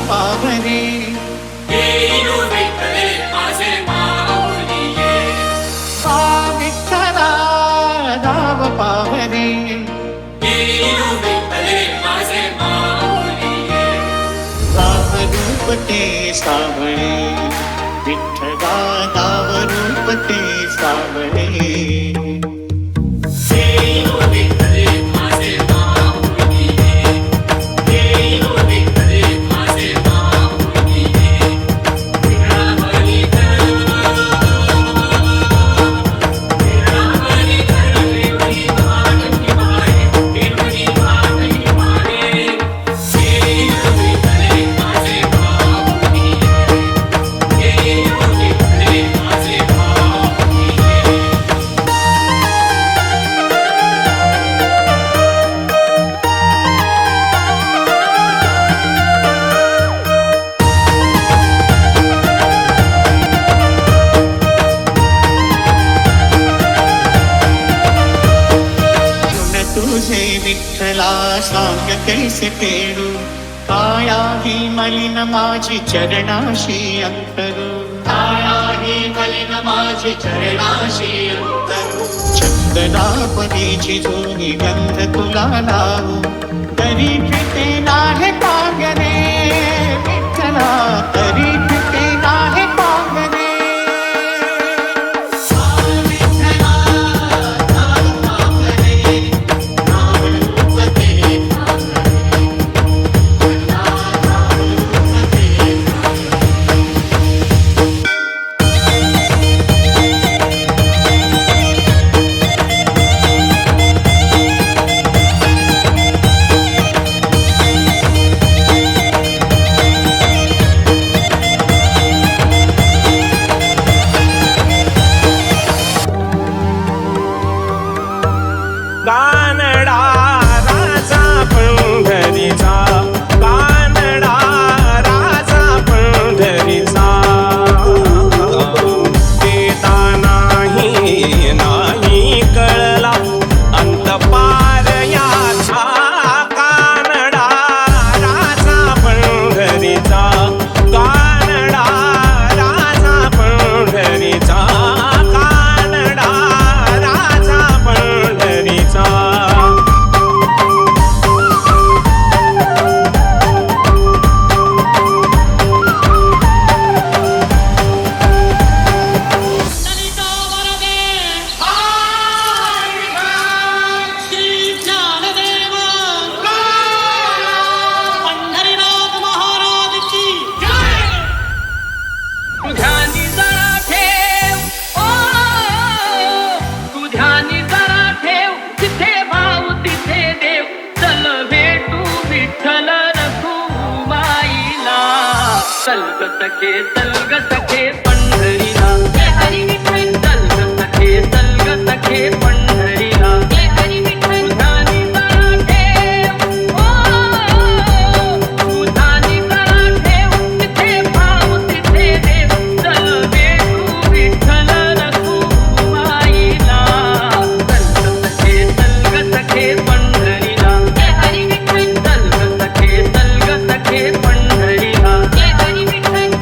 पावरे विठ्ठला धाव पावरे दाव रूप ते सावळे विठ्ठला दाव रूप ते सावळे विठ्ठला सांग कैसे फेडू काया ही मलिन माझी चरणाशी अंतरू काया ही मलिन माझी चरणाशी अंतरू चंदनापरीची जोनी गंध तुला लावू तरी फिटे नाहे कागरे विठ्ठला तरी फिटे नाहे कागरे कानडा राजा पंढरीचा कानडा राजा पंढरीचा देता नाही नाही कळला अंत पार याचा कानडा राजा पंढरीचा कानडा राजा पंढरीचा कानडा राजा पंढरीचा सखे सलग सखे पंढरीला जय हरी विठ्ठल सलग सखे पंढरीला जय हरी विठ्ठल तुझानी जरा ठेव तुझानी जरा ठेव तिथे भाव तिथे देव चल भेटू विठ्ठल रखुमाईला सलग सखे पंढरीला जय हरी विठ्ठल सलग सखे पंढरीला जय हरी विठ्ठल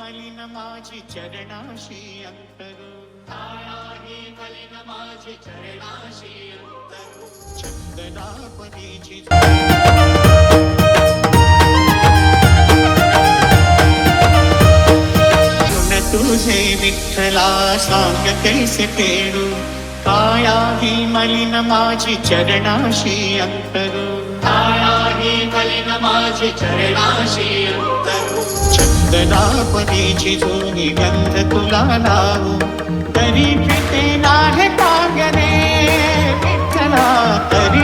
मलिन माझी चरणाशी अंतरू कायाही मलिन माझी चरणाशी अंतरू चंदनापरीची गुण तुझे विठ्ठला सांग कैसे फेडू कायाही मलिन माझी चरणाशी अंतरू कायाही मलिन माझी चरणाशी अंतरू चंदनापरीची जुनी गंध तुला लावू तरी फिटे नाही कागणे विठ्ठला तरी